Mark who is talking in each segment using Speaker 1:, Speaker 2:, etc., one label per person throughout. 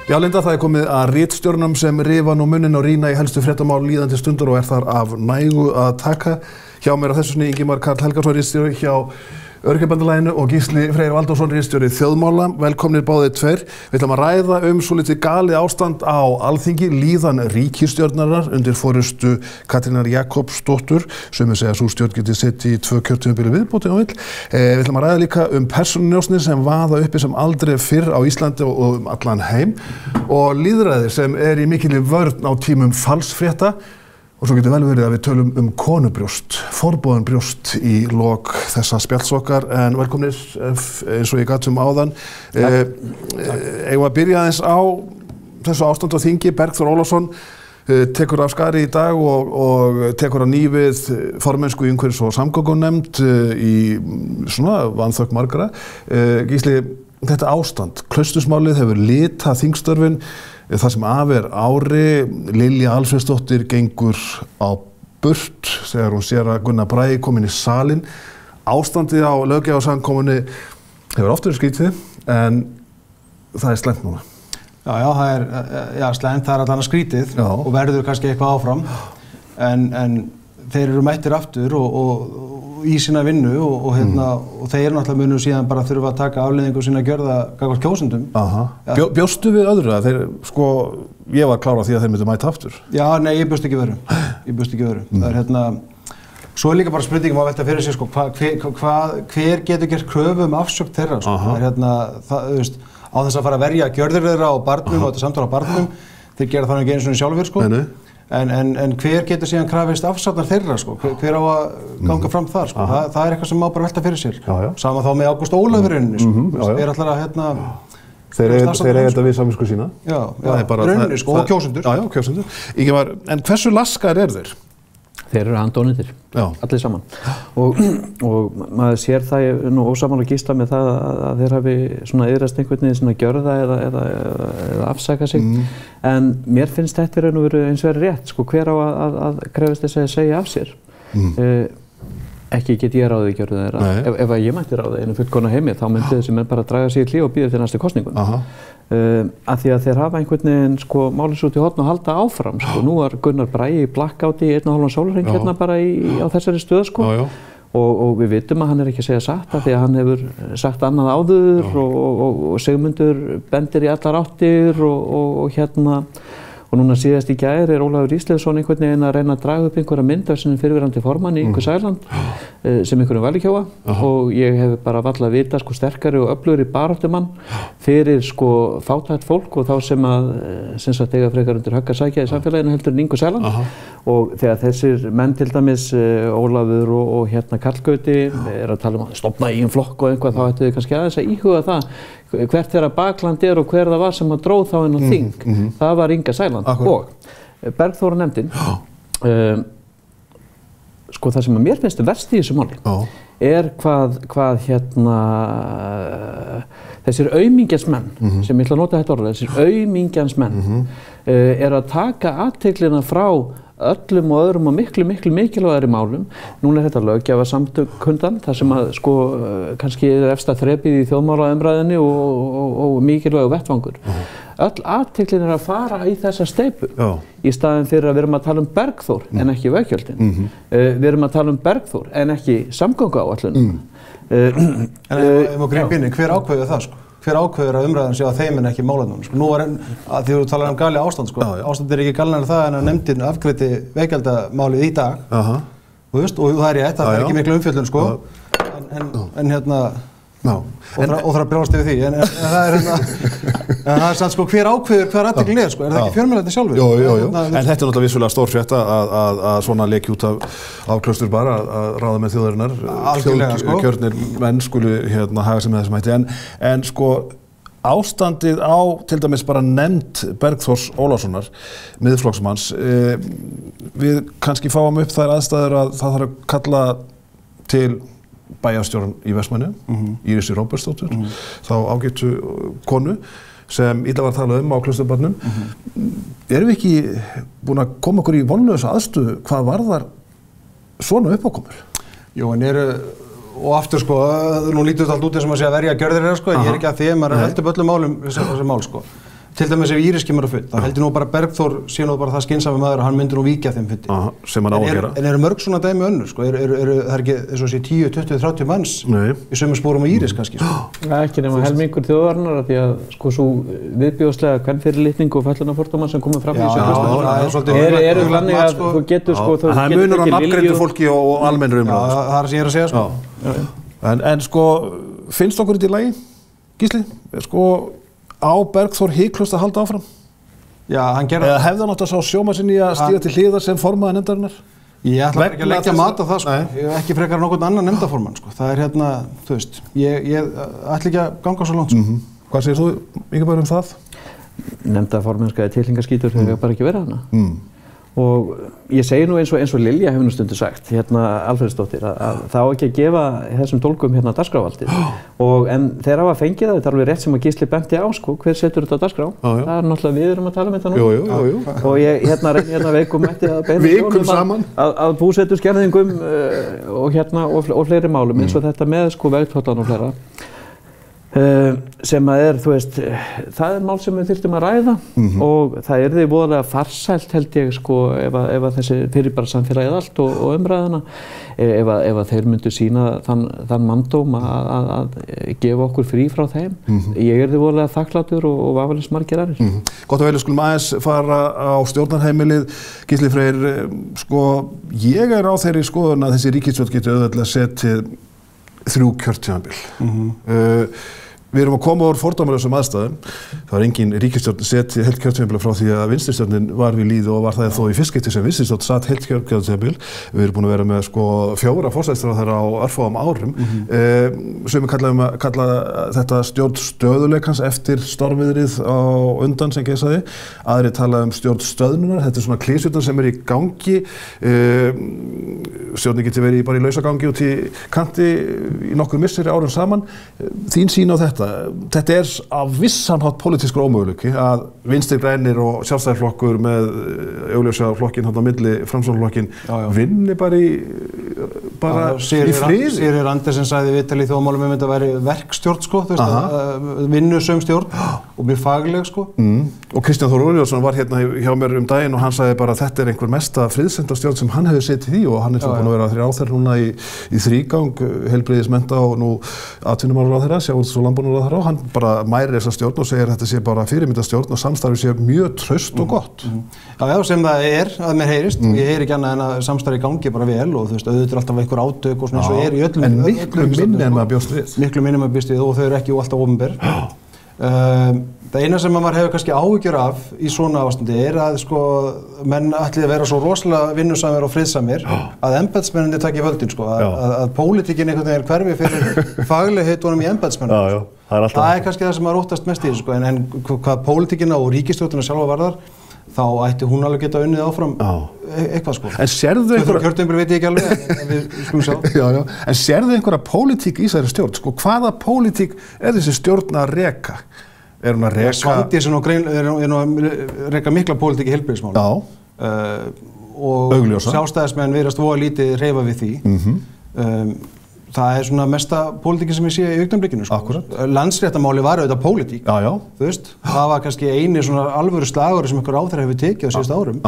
Speaker 1: Já, Linda, það komið að ritstjórnum sem rifa nú munnin og rýna í helstu fréttamál líðandi stundur og þar af nægu að taka. Hjá mér á þessu sinni Ingimar Karl Helgason, ritstjóri hjá Öryrkjabandalaginu og Gísli Freyr Valdimarsson, ritstjóri Þjóðmála. Velkomnir báðir tveir. Við ætlum að ræða svolítið galið ástand á Alþingi, líðan ríkisstjórnarinnar undir forystu Katrínar Jakobsdóttur, sem segja að sú stjórn geti setið í 2 kjörtímabili viðbót ef hún vill. Við ætlum að ræða líka persónunjósnir sem vaða uppi sem aldrei fyrr á Íslandi og allan heim og lýðræði sem í mikilli vörn á tímum falsfrétta. Og svo getur vel verið að við tölum forboðin brjóst í lok þessa spjalls okkar, en velkomnir eins og ég gat áðan. Eigum að byrja aðeins á þessu ástand á þingi. Bergþór Ólason tekur af skari í dag og tekur að ný við formennsku í umhverfis- og samgöngunefnd í svona vanþökk margra. Gísli, þetta ástand, Klaustursmálið hefur litað þingstörfin. Það sem af ári, Lilja Alfreðsdóttir gengur á burt þegar hún sér að Gunnar Bragi kominn í salinn. Ástandið á löggjafarsamkomunni hefur oft verið skrítið, en það slæmt núna.
Speaker 2: Já, það slæmt, það allan skrítið og verður kannski eitthvað áfram, en þeir eru mættir aftur og í sína vinnu og þeir náttúrulega munu síðan bara þurfa að taka afleiðingu sína gjörða gagnvart kjósendum.
Speaker 1: Bjóstu við öðru að þeir, ég var klár á því að þeir myndu mæta aftur? Já,
Speaker 2: nei, ég bjóst ekki við öðru. Það svo líka bara spurningum að velta fyrir sig, hver getur gert kröfu kröfu þeirra, á þess að fara að verja gjörðir þeirra á barnum og þetta samtal á barnum, þeir gera þannig ekki einu svona sjálfur, en hver getur síðan krafist afsagnar þeirra, hver á að ganga fram þar, það eitthvað sem má bara velta fyrir sér. Sama þá með Ágúst Ólafur þeir ætlar að
Speaker 1: þeir eiga þetta við samvisku sína.
Speaker 2: Rauninni og kjósendur.
Speaker 1: Já, kjósendur. Ingimar, en hversu laskar þeir?
Speaker 3: Þeir eru handónýtir, allir saman. Og maður sér það nú ósammála Gísla með það að þeir hafi svona iðrast einhvern veginn svona gjörða eða afsaka sig. En mér finnst þetta raun og veru eins og rétt, hver á að krefast þess að segja af sér. Ekki get ég ráðið gjörðu þeirra. Ef ég mætti ráðið einu fullkomna heimi, þá myndi þessi menn bara draga sig í hlé og bíða til næstu kosningun. Af því að þeir hafa einhvern veginn málins út í horn og halda áfram. Nú var Gunnar Bragi í blackouti í 1,5 sólarhring hérna bara á þessari stöð. Og við vitum að hann ekki að segja satt af því að hann hefur sagt annað áður og Sigmundur bendir í allar áttir og núna síðast í gær Ólafur Ísleifsson einhvern veginn að reyna að draga upp einhverja mynd af sinni fyrrverandi formanni Ingu Sæland sem einhverjum vælikjóa og ég hef bara varla að vita sterkari og öflugri baráttumann fyrir fátækt fólk og þá sem sagt eiga frekar undir högg að sækja í samfélaginu heldur en Ingu Sæland og þegar þessir menn til dæmis Ólafur og Karl Gauti að tala um að stofna eigin flokk og eitthvað þá ættu þið kannski aðeins að íhuga það hvert þeirra bakland og hver það var sem að dróð þá inn á þing. Það var Inga Sæland og Bergþóra nefndin. Það sem að mér finnst verst í þessu máli hvað þessir aumingjansmenn, sem ég ætla að nota þetta orð, þessir aumingjansmenn að taka athyglina frá öllum og öðrum og miklu mikilvægari málum. Núna þetta löggjafarsamkundan, þar sem að kannski efsta þrepið í þjóðmálaumræðunni og mikilvægur vettvangur. Öll athyglin að fara í þessa steypu í staðinn fyrir að við erum að tala um Bergþór en ekki veggjöldin. Við erum að tala um Bergþór en ekki samgönguáætlun.
Speaker 2: En ef maður grípa inn í, hver ákveður það? Hver ákveður að umræðan sé á þeim en ekki málefnum? Nú var því þú talar um gali ástand, ástand ekki galnari það en að nefndin afgreiddi veggjöldamálið í dag. Og það rétt, það ekki miklu umfjöllun, og það brjóðast yfir því, en það samt hver ákveður hver athyglin er það ekki fjölmiðlarnir sjálfur?
Speaker 1: Jú. En þetta náttúrulega vissulega stór frétt að svona leki út af Klaustur bara að ráða með þjóðarinnar kjörnir menn skulu haga sig með þessum hætti en ástandið á til dæmis bara nefnd Bergþórs Ólasonar miðflokksmanns við kannski fáum upp þær aðstæður að það þarf að kalla til bæjarstjórann í Vestmannaeyjum, Írisi Róbertsdóttur, þá ágætu konu sem illa var að tala á Klausturbarnum. Erum við ekki búin að koma okkur í vonlausa aðstöðu hvað varðar svona uppákomur?
Speaker 2: Jú, en og aftur nú lítur þetta allt út eins og maður sé að verja gjörðir ég ekki að því að maður heldur öllum málum þessi mál til dæmis ef Íris kemur á fund, þá heldur nú bara Bergþór sé nú bara það skynsami maður að hann myndir nú víkja þeim fundi.
Speaker 1: Sem hann á að gera.
Speaker 2: En eru mörg svona dæmi önnur, sko? Það er ekki, eins og sé 10, 20, 30 manns í sömu spórum á Íris kannski, sko?
Speaker 3: Ekki nema helmingur þjóðarinnar, því að sko svo viðbjóðslega kvenfyrirlitning og föllunarfordómar sem komið fram í þessu eru þannig að þú getur sko...
Speaker 1: Það er munur á nafngreindu fólki og almennri umræðu.
Speaker 2: Það er sem ég er að segja, sko.
Speaker 1: En sko, finnst okkur þetta í lagi, Gísli? Sko, á Bergþór hiklaust að halda áfram?
Speaker 2: Já, hann gerði...
Speaker 1: Eða hefði hann átt að sá sjóma sinni að stíga til hliðar sem formaður nefndarinnar?
Speaker 2: Ég ætla ekki að leggja mat á það, sko. Ég hef ekki frekar nokkurn annan nefndarformann, sko. Það er hérna, þú veist, ég ætla ekki að ganga svo langt, sko.
Speaker 1: Hvað segir þú, Ingeborg, um það?
Speaker 3: Nefndarformennska er tilhingaskítur, þau bara ekki verið hana. Og ég segi nú eins og Lilja hefur nú stundu sagt, Alfreðsdóttir, að það á ekki að gefa þessum dólgum dagskrárvaldið. En þeir hafa fengið það, þetta er alveg rétt sem að Gísli benti á, sko, hver setur þetta á dagskrá? Það er náttúrulega við erum að tala um þetta nú.
Speaker 1: Jú.
Speaker 3: Og ég veikum mætti að beina sjónum að búsetuskerðingum og fleiri málum, eins og þetta með sko vegtollan og fleira. Sem að þú veist, það er mál sem við þyrftum að ræða og það yrði voðalega farsælt held ég sko ef að þessi fyrir bara samfélagið allt og umræðuna ef að þeir myndu sýna þann manndóm að gefa okkur frí frá þeim. Ég yrði voðalega þakklátur og vafalaust margir aðrir.
Speaker 1: Gott og vel, skulum aðeins fara á stjórnarheimilið. Gísli Freyr, sko ég er á þeirri skoðun að þessi ríkisstjórn geti auðveldlega setið 3 kjörtímabil. Við erum að koma úr fordómalausum aðstæðum. Það var engin ríkisstjórn setið heilt kjörtímabil frá því að vinstristjórnin var við lýði og var það þó í fyrst skipti sem vinstristjórn satt heilt kjörtímabil. Við erum búin að vera með sko 4 forsætisráðherra á örfáum árum. Sumir kalla þetta stjórn stöðuleikans eftir stormviðrið á undan sem geisaði. Aðrir tala stjórn stöðnunar. Þetta er svona klísuttan sem er í gangi. Stjórnin geti verið bara í lausagangi út í kanti í nokkur misseri árum saman. Þín sýn á þetta. Þetta er á vissan hátt pólitískur ómöguleiki að Vinstri grænir og Sjálfstæðisflokkur með augljósa flokkin þarna á milli Framsóknarflokkin vinni bara í friði.
Speaker 2: Sigríður Andersen sagði í viðtali í Þjóðmálum þetta væri verkstjórn sko, þú veist, vinnusöm stjórn og mjög fagleg sko.
Speaker 1: Og Kristján Þór Júlíusson var hérna hjá mér daginn og hann sagði bara að þetta er einhver mesta friðsemdarstjórn sem hann hefur setið í og hann er búinn að vera ráðherra núna í þrígang, heilbrigðismenta og nú atvinnumálaráðherra, sjávarútvegs- og landbúnaðarráðherra og hann bara mærir þessa stjórn og segir að þetta sé bara fyrirmyndarstjórn og samstarfið sé mjög traust og gott.
Speaker 2: Já, sem það er að mér heyrist. Ég heyri ekki annað en að samstarfið gangi bara vel og þú veist, auðvitað er alltaf einhver átök og svona eins og er í öllum.
Speaker 1: En miklu minni en maður bjóst við.
Speaker 2: Miklu minni en maður bjóst við og þau eru ekki alltaf opinber. Það eina sem maður hefur kannski áhyggjur af í svona ástandi er að sko menn ætli að vera svo rosalega vinnusamir og friðsamir að embættismennirnir taki völdin sko, að pólitíkin einhvern veginn hverfi fyrir faglegheitunum í embættismennum. Það er kannski það sem maður óttast mest í þessu sko, en hvað pólitíkina og ríkisstjórnina sjálfa varðar, þá ætti hún alveg geta unnið áfram eitthvað sko.
Speaker 1: En sérðu einhverja...
Speaker 2: Kjörtímabil veit ég ekki alveg, en við skulum sjá.
Speaker 1: En sérðu einhverja pólitík í þessari stjórn? Sko, hvaða pólitík er þessi stjórn að reka? Er hún að reka...
Speaker 2: Svandís er nú að reka mikla pólitík í heilbrigðismálum. Og Sjálfstæðismenn virðast voða lítið hreyfa við því. Það er svona mesta pólitíkin sem ég sé í augnablikinu sko.
Speaker 1: Akkúrat.
Speaker 2: Landsréttamáli var auðvitað pólitík. Þú veist, það var kannski eini svona alvöru slagurinn sem einhver ráðherra hefur tekið á síðustu árum.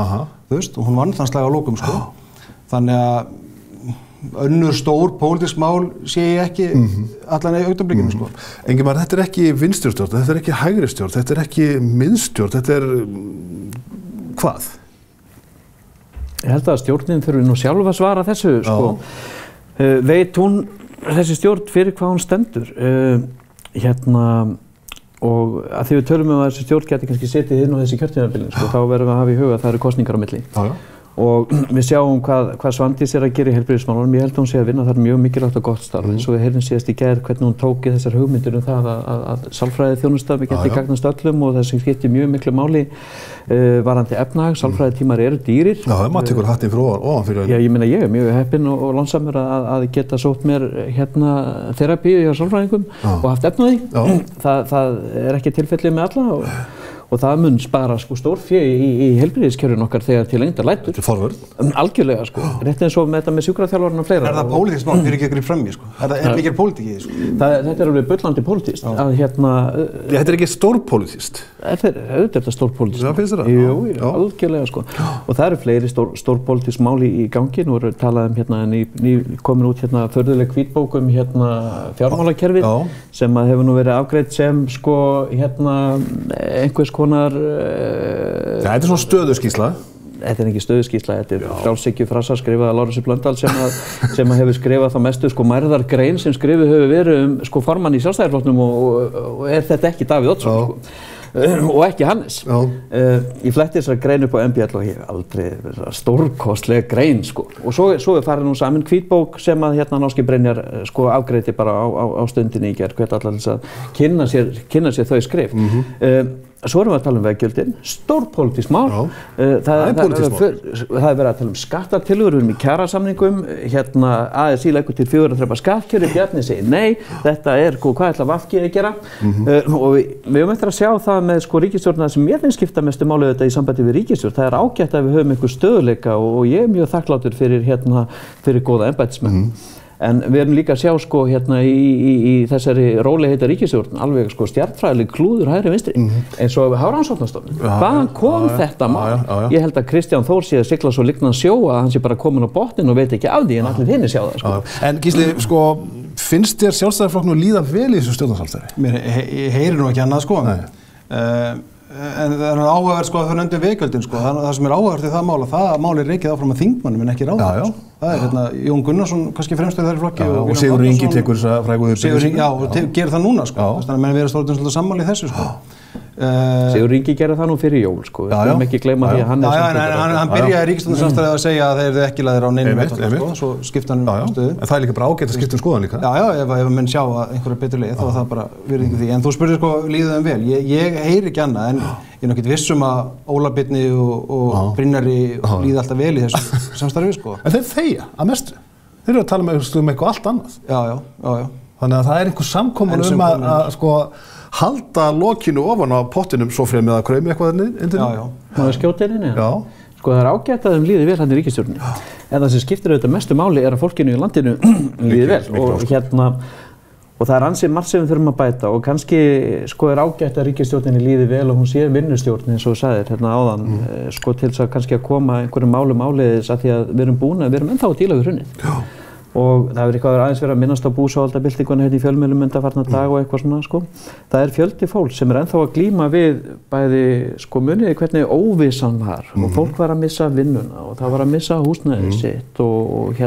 Speaker 2: Þú veist, og hún vann þann slag á lokum sko. Þannig að önnur stór pólitísk mál sé ég ekki allan í augnablikinu sko.
Speaker 1: Ingimar, þetta er ekki vinstristjórn, þetta er ekki hægri stjórn, þetta er ekki miðstjórn, þetta er hvað?
Speaker 3: Ég held að stjórnin þurfi nú sjálf að svara þessu sko. Veit hún þessi stjórn fyrir hvað hún stendur og að því við tölum að þessi stjórn geti kannski setið inn á þessi kjörtímabilin sko, þá verðum við að hafa í huga að það eru kosningar á milli. Og við sjáum hvað Svandís er að gera í heilbrigðismálunum. Ég held að hún sé að vinna þar mjög mikilvægt og gott starf. Eins og við heyrðum síðast í gær hvernig hún tók í þessar hugmyndir það að sálfræðiþjónusta geti gagnast öllum og það sem skiptir mjög miklu máli varðandi efnahag. Sálfræðitímar eru dýrir. Já,
Speaker 1: maður tekur hattinn fyrir ofan fyrir henni.
Speaker 3: Já, ég meina ég er mjög heppinn og lánsamur að geta sótt mér þerapíu hjá sálfræðingum og haft efni á því. Það er ekki tilfellið með alla og það mun spara sko stórfé í heilbrigðiskerfinu okkar þegar til lengdar lætur.
Speaker 1: Þetta forvörn.
Speaker 3: Algjörlega sko, rétt eins og með þetta með sjúkraþjálfarinn og fleira.
Speaker 2: Það pólitískt mál fyrir ekki að grípa fram í sko? Er mikil pólitík í því sko?
Speaker 3: Þetta alveg bullandi pólitískt að
Speaker 1: Þetta ekki stórpólitískt?
Speaker 3: Þetta stórpólitískt.
Speaker 1: Já, finnst þér það?
Speaker 3: Jú, algjörlega sko. Og það eru fleiri stórpólitísk mál í gangi. Nú erum við talað komin út förðuleg hvítbók fjármálakerfið sem hefur nú verið afgreidd sem sko einhvers konar
Speaker 1: Þetta svona stöðuskýrsla.
Speaker 3: Þetta ekki stöðuskýrsla, þetta frjálshyggjufrasa skrifað af Lárusi Blöndal sem hefur skrifað þá mestu sko mærðargrein sem skrifuð hefur verið sko formann í Sjálfstæðisflokknum og þetta ekki Davíð Oddsson sko. Og ekki Hannes. Ég fletti þessar grein upp á MBL og ég hef aldrei stórkostleg grein sko. Og svo farið nú saman hvítbók sem að Náski Brynjar sko afgreiddi bara á stundinni í gær, hvert allar þess að kynna sér þau skrif. Svo erum við að tala veggjöldin, stórpólitískt mál. Það er verið að tala skattatillögur, við erum í kjarasamningum, ASÍ leggur til 4 þrepa skattkjöri, Bjarni segir nei, þetta hvað ætla VG að gera? Og við höfum eftir að sjá það með sko ríkisstjórnina sem mér finnst skipta mestu máli þetta í sambandi við ríkisstjórn. Það er ágætt að við höfum einhver stöðuleika og ég er mjög þakklátur fyrir góða embættismenn. En við erum líka að sjá sko í þessari rólegheita ríkisstjórn alveg sko stjarnfræðileg klúður hægri vinstri eins og Hafrannsóknastofnun. Hvaðan kom þetta mál? Ég held að Kristján Þór sé að sigla svo lignan sjó að hann sé bara komin á botninn og veit ekki af því en allir hinir sjá það sko.
Speaker 1: En Gísli, sko, finnst þér Sjálfstæðisflokknum líða vel í þessu stjórnarsamstarfi?
Speaker 2: Ég heyri nú ekki annað sko. En það er áhugavert sko að það nefndi veggjöldin sko. Það sem er áhugavert í það mál að það mál er rekið áfram að þingmannum en ekki ráðherra. Það er Jón Gunnarsson kannski fremstur þar í flokki
Speaker 1: og Sigurður Ingi tekur þessa frægu
Speaker 2: og gerir það núna sko. Þannig að menn verið svolítið sammála í þessu sko.
Speaker 3: Sigurður Ingi gerði það nú fyrir jól sko. Við höfum ekki gleyma því að
Speaker 2: hann byrjaði ríkisstjórnarsamstarfið að segja að þeir eru ekki lagðir á neinum vettvang sko. Svo skipta hann stöðu.
Speaker 1: En það er líka bara ágætt að skipta skoðun líka.
Speaker 2: Ef menn sjá að einhverja betur leið þá er það bara virðingu því. En þú spurðir sko líður þeim vel. Ég heyri ekki annað en ég er nokkið viss að Óla Birni og Brynjari líði alltaf vel í þessu samstarfi sko.
Speaker 1: En þeir þegja að mestu. Þeir eru að tala um eitthvað allt annað.
Speaker 2: Já.
Speaker 1: Þannig að það er einhver samkomun að sko halda lokinu ofan á pottinum svo fremið að kraumi eitthvað inn.
Speaker 2: Já.
Speaker 3: Má það skjóta inn?
Speaker 1: Já.
Speaker 3: Sko það er ágætt að þeim líði vel hann í ríkisstjórninni. En það sem skiptir auðvitað mestu máli er að fólkinu í landinu líði vel. Og það er ansið margt sem við þurfum að bæta og kannski sko er ágætt að ríkisstjórninni líði vel og hún sé vinnustjórn eins og þú sagðir áðan sko til þess að kannski að koma einhverjum málum áleiðis að því að við erum ennþá að díla við hrunið. Og það hefur eitthvað aðeins verið að minnast á búsáhaldabyltinguna í fjölmiðlum undanfarna dag og eitthvað svona sko. Það er fjöldi fólk sem er ennþá að glíma við bæði sko muniði hvernig óvissan var og fólk var að missa vinnuna og það var að missa húsnæðið sitt og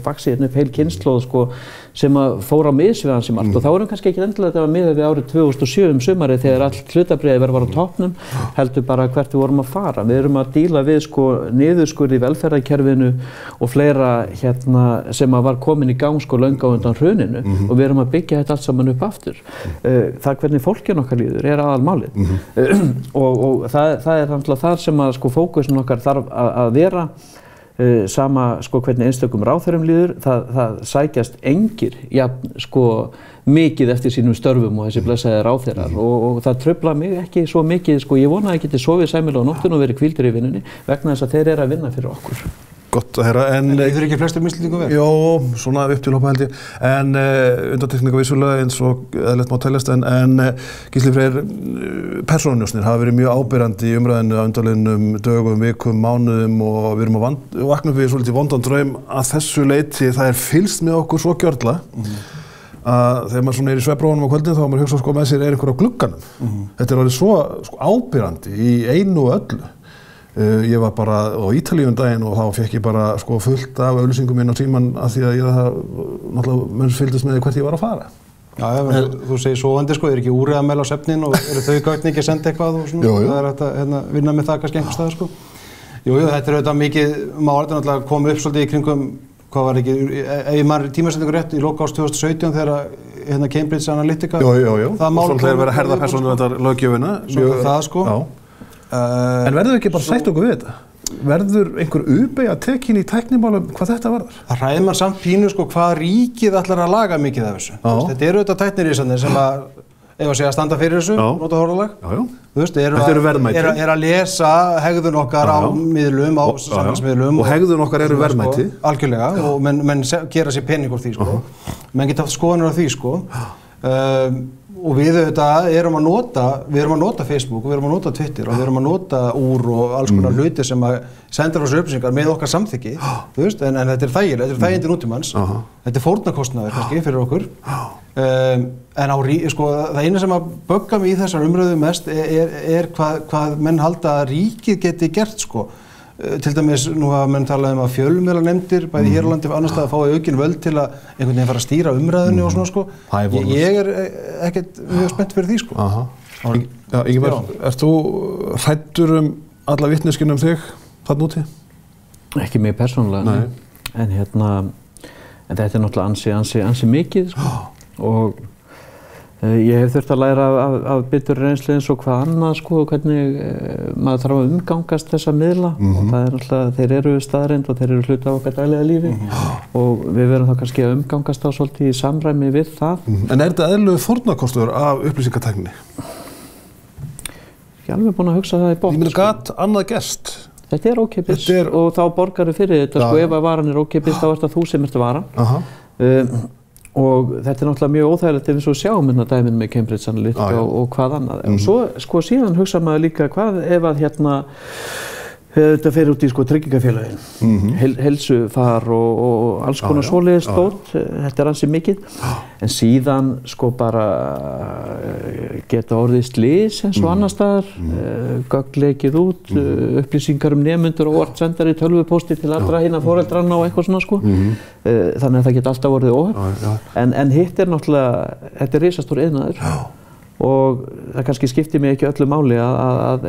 Speaker 3: vaxið upp heil kynslóð sko sem að fór á mis við ansi margt og þá erum kannski ekki endilega þetta var miðað við árið 2007 sumarið þegar all hlutabréfið var á toppnum heldur bara hvert við vorum að fara. Við erum að díla við sko niðurskurð í velferðarkerfinu og fleira sem að var komin í gang sko löngu á undan hruninu og við erum að byggja þetta allt saman upp aftur. Það hvernig fólkin okkar líður er aðalmálið og það er náttúrulega þar sem að sko fókusin okkar þarf að vera sama sko hvernig einstökum ráðherrum líður, það sækjast engir sko mikið eftir sínum störfum og þessi blessaði ráðherrar og það trufla mig ekki svo mikið sko, ég vona að ég geti sofið sæmilega á nóttinu og verið hvíldur í vinnunni vegna þess að þeir eru að vinna fyrir okkur.
Speaker 1: Gott að heyra, en
Speaker 2: þið eru ekki flestir Íslendingum vel?
Speaker 1: Jó, svona upp til hópa held ég, en undantekninga vissulega eins og eðlilegt má teljast, en Gísli Freyr, persónunjósnir hafa verið mjög áberandi í umræðinu á undanliðnum dögum, vikum, mánuðum og við erum að vakna upp við svolítið vondan draum að þessu leyti það er fylgst með okkur svo gjörla að þegar maður svona er í svefnrofunum á kvöldin þá maður hugsa sko með sér er einhver á glugganum. Þetta er orðið svo sko áberandi í einu og öllu. Ég var bara á Ítalíu daginn og þá fekk ég bara sko fullt af auglýsingum inn á síman af því að ég náttúrulega menn fylgdist með því hvert ég var að fara.
Speaker 2: Já, þú segir sofandi sko, er ekki úrið að melda á svefnin og eru þau gögn ekki að senda eitthvað og svona, það er hægt að vinna með það kannski einhvers staðar sko. Jú, þetta er auðvitað mikið, maður náttúrulega kom upp svolítið í kringum, hvað var ekki, ef ég maður tímasendingu rétt, í lok árs 2017 þegar Cambridge Analytica, það mál
Speaker 1: kom. Svo verið að herða persónuverndarlöggjöfina.
Speaker 2: Það sko.
Speaker 1: En verður ekki bara sætt okkur við þetta? Verður einhver uppeyja tekin í tæknimálum hvað þetta varðar?
Speaker 2: Það hræðir mann samt pínu sko hvað ríkið ætlar að laga mikið af þessu. Þetta eru auðvitað tæknirísarnir sem að ef að segja standa fyrir þessu, nota orðalag. Þú veist, eru að lesa hegðun okkar á miðlum, á samfélagsmiðlum.
Speaker 1: Og hegðun okkar eru verðmæti.
Speaker 2: Algjörlega, og menn gera sér pening úr því, sko. Menn geta haft skoðanir á því, sko. Og við auðvitað erum að nota Facebook, við erum að nota Twitter og við erum að nota úr og alls konar hluti sem að senda frá þessu upplýsingar með okkar samþykki, þú veist, en þetta er þægilegt, þetta er þægindi nútímans, þetta er fórnarkostnaður kannski fyrir okkur, en sko, það eina sem að bögga mig í þessar umræðu mest er hvað menn halda að ríkið geti gert, sko. Til dæmis, nú hafa menn talað að fjölmiðlanefndir, bæði hér á landi og annars staðar fái aukin völd til að einhvern veginn fara að stýra umræðunni og svona, sko. Ég er ekkert mjög spennt fyrir því, sko.
Speaker 1: Ingimar, ert þú hræddur alla vitneskjuna þig þarna úti?
Speaker 3: Ekki mig persónulega, en þetta er náttúrulega ansi mikið, sko. Og ég hef þurft að læra af bitur reynslu eins og hvað annað, sko, hvernig maður þarf að umgangast þessa miðla og það er náttúrulega, þeir eru staðreynd og þeir eru hluti af okkar daglega lífi og við verðum þá kannski að umgangast þá svolítið í samræmi við það.
Speaker 1: En er þetta eðlilegur fórnarkostur af upplýsingatækni?
Speaker 3: Ég er alveg búinn að hugsa það í botn.
Speaker 1: Ég meina, gat annað gerst?
Speaker 3: Þetta er ókeypis og þá borgar fyrir þetta, sko, ef að varan er ókeypis þá er þetta þú sem ert varan. Og þetta er náttúrulega mjög óþægilegt ef við svo sjáum hérna dæmin með Cambridge Analytica og hvað annað. Og svo, sko, síðan hugsa maður líka hvað ef að þetta fer út í, sko, tryggingafélögin, heilsufar og alls konar svoleiðis dót, þetta er ansi mikið. En síðan, sko, bara geta orðið slys eins og annar staðar, gögn lekið út, upplýsingar nemendur og orðsendar í tölvupósti til allra hinna foreldranna og eitthvað svona, sko. Þannig að það geta alltaf orðið óhöpp. En hitt er náttúrulega, þetta er risastór iðnaður. Og það kannski skiptir mig ekki öllu máli að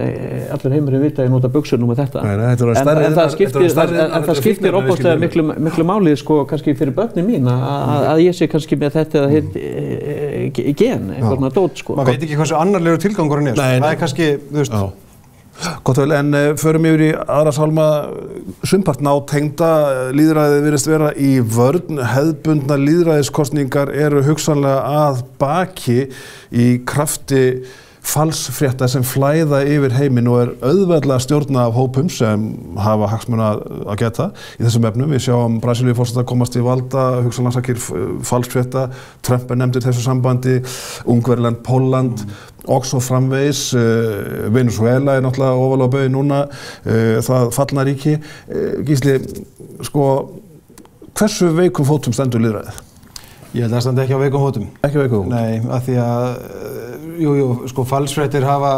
Speaker 3: allir heimurinn vita að ég nota buxur með þetta. En það skiptir ofboðslega miklu máli, sko, kannski fyrir börnin mín að ég sé kannski með þetta eða hitt gen, einhverna dót, sko.
Speaker 2: Maður veit ekki hversu annarlegur tilgangurinn er. Það er kannski, þú veist.
Speaker 1: Gott vel, en förum yfir í aðra sálma. Sumpart nátengda lýðræðið virðist vera í vörn. Hefðbundna lýðræðiskosningar eru hugsanlega að baki í krafti falsfrétta sem flæða yfir heiminn og er auðveldlega að stjórna af hópum sem hafa hagsmuna að geta í þessum efnum. Við sjáum Brasilíuforseta komast í valda, hugsanlega sakir falsfrétta, Trump er nefndur þessu sambandi, Ungverjaland, Pólland og svo framvegis. Venezuela er náttúrulega ofalega á baugi núna, það fallna ríki. Gísli, sko, hversu veikum fótum stendur lýðræðið?
Speaker 2: Ég held að það standi ekki á veikum fótum.
Speaker 1: Ekki á veikum fótum?
Speaker 2: Nei, af því að, sko, falsfréttir hafa,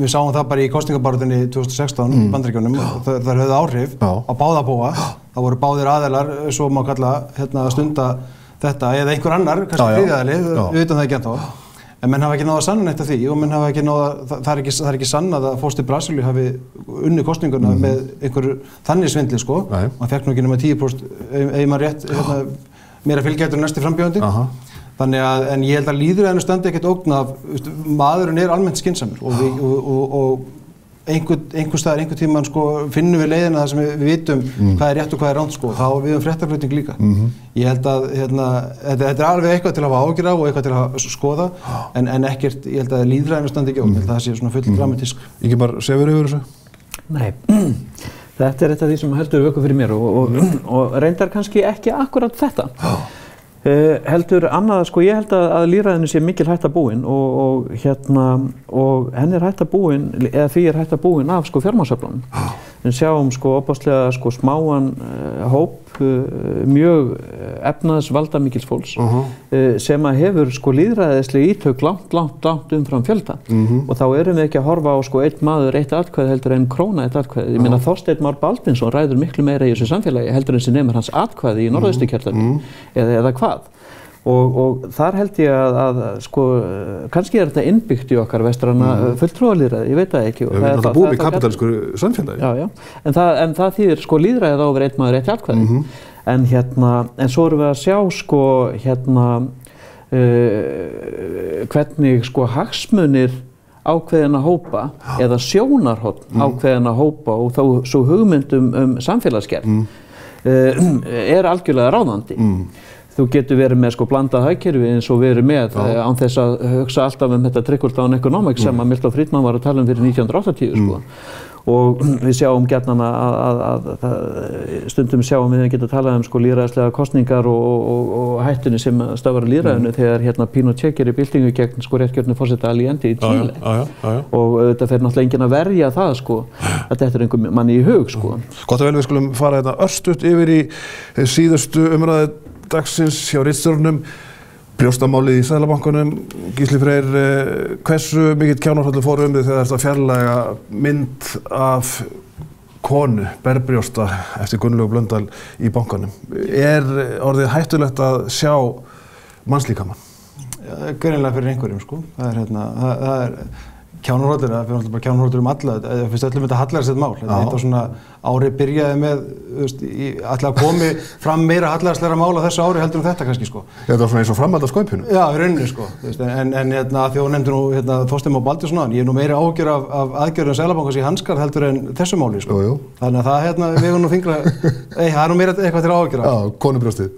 Speaker 2: við sáum það bara í kosningabaráttunni 2016 í Bandaríkjunum, þær höfðu áhrif á báða bóga. Það voru báðir aðilar, svo má kalla, að stunda þetta, eða einhver annar, kannski þriðji aðili, við vitum það ekki ennþá. En menn hafa ekki náð að sanna neitt af því og menn hafa ekki náð að, það er ekki sannað að fórsti Brasilíu hafi unnið kosninguna með einhverju þannig svindli, sko. Man fekk nú ekki nema 10%, ef maður rétt, meira fylgjættur en næsti frambjóðandi. Þannig að, en ég held að lýðræðinu standi ekkert ógn af, maðurinn er almennt skynsamur og einhvers staðar, einhvern tímann, sko, finnum við leiðina þar sem við vitum hvað er rétt og hvað er rangt, sko, þá við fréttaflutning líka. Ég held að, þetta er alveg eitthvað til að hafa áhyggjur af og eitthvað til að skoða, en ekkert, ég held að lýðræðinu standi ekki ógn, ég held að það sé svona full dramatísk.
Speaker 1: Ingimar, sefur yfir þessu?
Speaker 3: Nei, þetta er eitt af því sem heldur vöku fyrir mér og reyndar kannski ekki akkurat þetta. Heldur annað, sko, ég held að lýðræðinu sé mikil hætta búin og henni er hætta búin, eða því er hætta búin af, sko, fjármagnsöflunum. Við sjáum, sko, opaslega, sko, smáan hóp mjög efnaðsvaldamikils fólks sem að hefur, sko, lýðræðisleg ítök langt umfram fjölda og þá erum við ekki að horfa á, sko, einn maður, eitt atkvæði heldur en króna eitt atkvæði. Ég meina Þorsteinn Már Baldvinsson ræður miklu meira í þessu samfélagi heldur en sem nemur hans atkvæði í Norðausturkjördæmi eða hvað. Og þar held ég að sko, kannski er þetta innbyggt í okkar vestræna fulltrúalýðræði, ég veit það ekki.
Speaker 1: Við erum alltaf búið í kapitalísku samfélagi.
Speaker 3: Já, en það þýðir, sko, lýðræðið á að vera einn maður eitt atkvæði. En svo erum við að sjá, sko, hvernig, sko, hagsmunir ákveðina hópa eða sjónarhorn ákveðina hópa og þá svo hugmyndum samfélagsgerð er algjörlega ráðandi. þú getur verið með sko blandað hagkerfi eins og verið með án þess að hugsa alltaf þetta trickle-down economics sem að Milton Friedman var að tala fyrir 1980 sko. Og við sjáum gjarnan að stundum sjáum við geta talað sko lýðræðislega kosningar og hættunni sem stafar lýðræðinu þegar Pinochet gerir byltingu gegn sko réttgjörnu forseta Allende í Chile. Og þetta fer náttúrulega enginn að verja það sko, að þetta er einhver manni í hug sko.
Speaker 1: Gott og vel, við skulum fara örstutt yfir í síðustu umræðu dagsins hjá ritstjórnum. Brjóstamálið í Seðlabankanum. Gísli Freyr, hversu mikill kjánahrollur fór þig þegar þetta fjarlæga mynd af konu, berbrjósta, eftir Gunnlaugu Blöndal í bankanum? Er orðið hættulegt að sjá mannslíkamann?
Speaker 2: Greinilega fyrir einhverjum sko. Það er kjánahrollur, það fyrir alltaf bara kjánahrollur alla. Það finnst öllum þetta hallærislegt mál. Þetta svona árið byrjaði með, alltaf komi fram meira hallærislegra mál á þessu ári heldur þetta kannski sko.
Speaker 1: Þetta var svona eins og framhald af skaupinu?
Speaker 2: Já, í rauninni sko. En því þú nefndir nú Þorsteinn Má Baldursson, ég er nú meira áhyggjur af aðgerðum Seðlabankans í Hansgarð heldur en þessu máli sko.
Speaker 1: Jú.
Speaker 2: Þannig að það vegur nú þyngra, það er nú meira eitthvað til áhyggjur af.
Speaker 1: Já, konubrjóstið.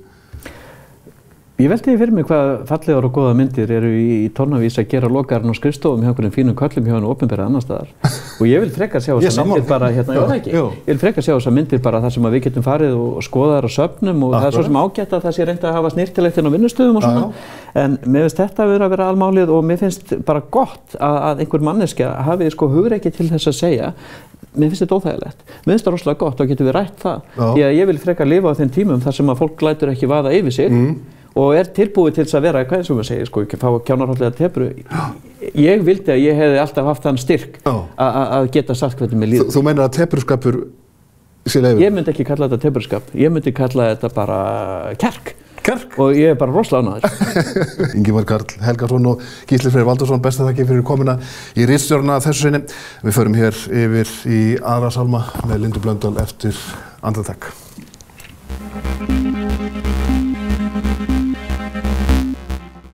Speaker 3: Ég velti því fyrir mig hvað fallegar og góða myndir eru í tonnavís að gera lokarinn á skrifstofum hjá einhverjum fínum köllum hjá hennu opinberað annar staðar. Og ég vil frekar sjá þessar myndir bara ég vil frekar sjá þessar myndir bara þar sem að við getum farið og skoða þær á söfnum og það er svo sem ágætt að það sé reynt að hafa snirtilegt inn á vinnustöðum og svona. En mér finnst þetta að vera almálið og mér finnst bara gott að einhver manneskja hafi sko hugrekki til þess að segja. Mér finnst þetta óþægilegt. Mér finnst það rosalega gott og getum við rætt það. Því að ég vil frekar lifa á þeim tímum þar sem að fólk lætur ekki vaða yfir sig og er tilbúið til þess að vera, hvað sem við segja, sko, ekki fá kjánarhaldlega tepru. Ég vildi að ég hefði alltaf haft þann styrk að geta sagt hvernig mér líður.
Speaker 1: Þú meinar að tepruskapur sé leyfður?
Speaker 3: Ég myndi ekki kalla þetta tepruskap. Ég myndi kalla þetta bara kjark. Og ég er bara rosalega ánægður.
Speaker 1: Ingimar Karl Helgason og Gísli Freyr Valdirsson, bestu þakkir fyrir komuna í ritstjórnina þessu sinni. Við förum hér yfir í aðra sálma með Lindu Blöndal eftir andartak.